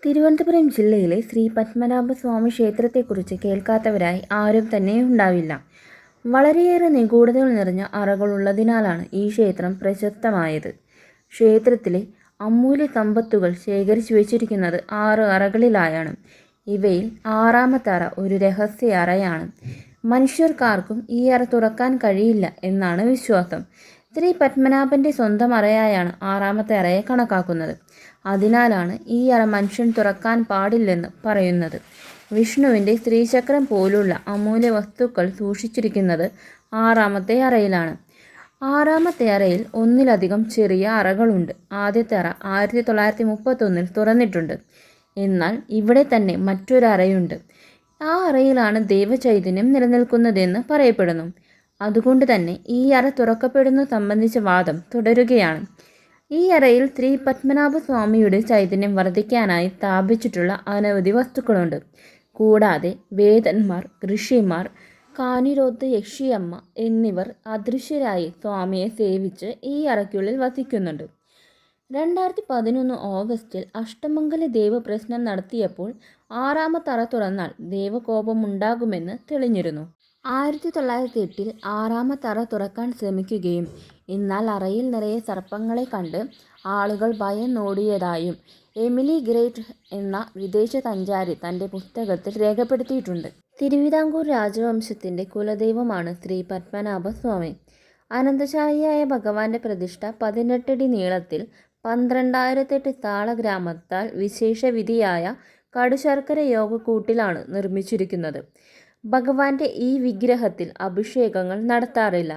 തിരുവനന്തപുരം ജില്ലയിലെ ശ്രീ പത്മനാഭസ്വാമി ക്ഷേത്രത്തെക്കുറിച്ച് കേൾക്കാത്തവരായി ആരും തന്നെ ഉണ്ടാവില്ല. വളരെയേറെ നിഗൂഢതകൾ നിറഞ്ഞ അറകളുള്ളതിനാലാണ് ഈ ക്ഷേത്രം പ്രശസ്തമായത്. ക്ഷേത്രത്തിലെ അമൂല്യ സമ്പത്തുകൾ ശേഖരിച്ചു വച്ചിരിക്കുന്നത് 6 അറകളിലായാണ്. ഇവയിൽ 6ാമത്തെ അറ ഒരു രഹസ്യ അറയാണ്. മനുഷ്യർക്കാർക്കും ഈ അറ തുറക്കാൻ കഴിയില്ല എന്നാണ് വിശ്വാസം. ശ്രീ പത്മനാഭൻ്റെ സ്വന്തം അറയായാണ് 6ാമത്തെ അറയെ കണക്കാക്കുന്നത്. അതിനാലാണ് ഈ അറ മനുഷ്യൻ തുറക്കാൻ പാടില്ലെന്ന് പറയുന്നത്. വിഷ്ണുവിൻ്റെ ശ്രീചക്രം പോലുള്ള അമൂല്യ വസ്തുക്കൾ സൂക്ഷിച്ചിരിക്കുന്നത് 6ാമത്തെ അറയിലാണ്. 6ാമത്തെ അറയിൽ ഒന്നിലധികം ചെറിയ അറകളുണ്ട്. ആദ്യത്തെ അറ 1931 തുറന്നിട്ടുണ്ട്. എന്നാൽ ഇവിടെ തന്നെ മറ്റൊരു അറയുണ്ട്. ആ അറയിലാണ് ദൈവചൈതന്യം നിലനിൽക്കുന്നതെന്ന് പറയപ്പെടുന്നു. അതുകൊണ്ട് തന്നെ ഈ അറ തുറക്കപ്പെടുന്നത് സംബന്ധിച്ച വാദം തുടരുകയാണ്. ഈ അറയിൽ ശ്രീ പത്മനാഭസ്വാമിയുടെ ചൈതന്യം വർദ്ധിക്കാനായി സ്ഥാപിച്ചിട്ടുള്ള അനവധി വസ്തുക്കളുണ്ട്. കൂടാതെ വേദന്മാർ, ഋഷിമാർ, കാനിരോത്ത് യക്ഷിയമ്മ എന്നിവർ അദൃശ്യരായി സ്വാമിയെ സേവിച്ച് ഈ അറയ്ക്കുള്ളിൽ വസിക്കുന്നുണ്ട്. 2011 ഓഗസ്റ്റിൽ അഷ്ടമംഗല ദേവപ്രശ്നം നടത്തിയപ്പോൾ 6ാമത്തെ അറ തുറന്നാൽ ദേവകോപമുണ്ടാകുമെന്ന് തെളിഞ്ഞിരുന്നു. 1908 6ാമത്തെ അറ തുറക്കാൻ ശ്രമിക്കുകയും എന്നാൽ അറയിൽ നിറയെ സർപ്പങ്ങളെ കണ്ട് ആളുകൾ ഭയന്നോടിയതായും എമിലി ഗ്രേറ്റ് എന്ന വിദേശ സഞ്ചാരി തൻ്റെ പുസ്തകത്തിൽ രേഖപ്പെടുത്തിയിട്ടുണ്ട്. തിരുവിതാംകൂർ രാജവംശത്തിൻ്റെ കുലദൈവമാണ് ശ്രീ പത്മനാഭസ്വാമി. അനന്തശായിയായ ഭഗവാന്റെ പ്രതിഷ്ഠ 18 അടി നീളത്തിൽ 12,008 താളഗ്രാമത്താൽ വിശേഷവിധിയായ കടുശർക്കര യോഗക്കൂട്ടിലാണ് നിർമ്മിച്ചിരിക്കുന്നത്. ഭഗവാന്റെ ഈ വിഗ്രഹത്തിൽ അഭിഷേകങ്ങൾ നടത്താറില്ല.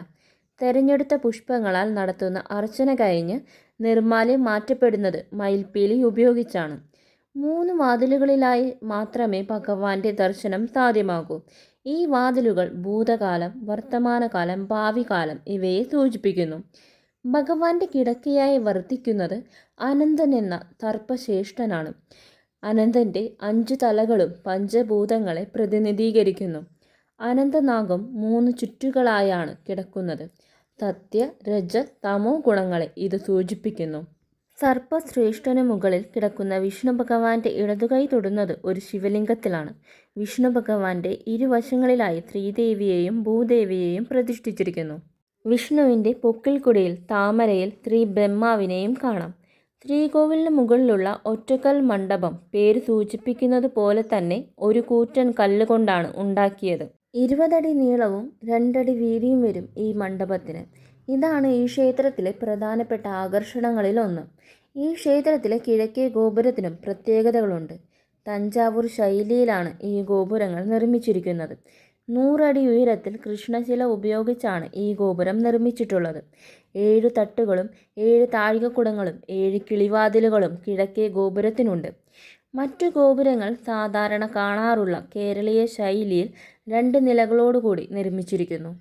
തെരഞ്ഞെടുത്ത പുഷ്പങ്ങളാൽ നടത്തുന്ന അർച്ചന കഴിഞ്ഞ് നിർമ്മാല്യം മാറ്റപ്പെടുന്നത് മയിൽപ്പീലി ഉപയോഗിച്ചാണ്. 3 വാതിലുകളിലായി മാത്രമേ ഭഗവാന്റെ ദർശനം സാധ്യമാകൂ. ഈ വാതിലുകൾ ഭൂതകാലം, വർത്തമാനകാലം, ഭാവികാലം ഇവയെ സൂചിപ്പിക്കുന്നു. ഭഗവാന്റെ കിടക്കയായി വർത്തിക്കുന്നത് അനന്തൻ എന്ന സർപ്പശ്രേഷ്ഠനാണ്. അനന്തൻ്റെ 5 തലകളും പഞ്ചഭൂതങ്ങളെ പ്രതിനിധീകരിക്കുന്നു. അനന്തനാഗം 3 ചുറ്റുകളായാണ് കിടക്കുന്നത്. സത്യ, രജ, തമോ ഗുണങ്ങളെ ഇത് സൂചിപ്പിക്കുന്നു. സർപ്പശ്രേഷ്ഠനു മുകളിൽ കിടക്കുന്ന വിഷ്ണു ഭഗവാന്റെ ഇടതുകൈ തൊടുന്നത് ഒരു ശിവലിംഗത്തിലാണ്. വിഷ്ണു ഭഗവാന്റെ ഇരുവശങ്ങളിലായി ശ്രീദേവിയെയും ഭൂദേവിയെയും പ്രതിഷ്ഠിച്ചിരിക്കുന്നു. വിഷ്ണുവിൻ്റെ പൊക്കിൾക്കുടിയിൽ താമരയിൽ ശ്രീ ബ്രഹ്മാവിനെയും കാണാം. ശ്രീകോവിലിന് മുകളിലുള്ള ഒറ്റക്കൽ മണ്ഡപം പേര് സൂചിപ്പിക്കുന്നത് പോലെ തന്നെ ഒരു കൂറ്റൻ കല്ലുകൊണ്ടാണ് ഉണ്ടാക്കിയത്. 20 അടി നീളവും 2 അടി വീതിയും വരും ഈ മണ്ഡപത്തിന്. ഇതാണ് ഈ ക്ഷേത്രത്തിലെ പ്രധാനപ്പെട്ട ആകർഷണങ്ങളിലൊന്ന്. ഈ ക്ഷേത്രത്തിലെ കിഴക്കേ ഗോപുരത്തിനും പ്രത്യേകതകളുണ്ട്. തഞ്ചാവൂർ ശൈലിയിലാണ് ഈ ഗോപുരങ്ങൾ നിർമ്മിച്ചിരിക്കുന്നത്. 100 അടി ഉയരത്തിൽ കൃഷ്ണശില ഉപയോഗിച്ചാണ് ഈ ഗോപുരം നിർമ്മിച്ചിട്ടുള്ളത്. 7 തട്ടുകളും 7 താഴികക്കുടങ്ങളും 7 കിളിവാതിലുകളും കിഴക്കേ ഗോപുരത്തിനുണ്ട്. മറ്റു ഗോപുരങ്ങൾ സാധാരണ കാണാറുള്ള കേരളീയ ശൈലിയിൽ 2 നിലകളോടുകൂടി നിർമ്മിച്ചിരിക്കുന്നു.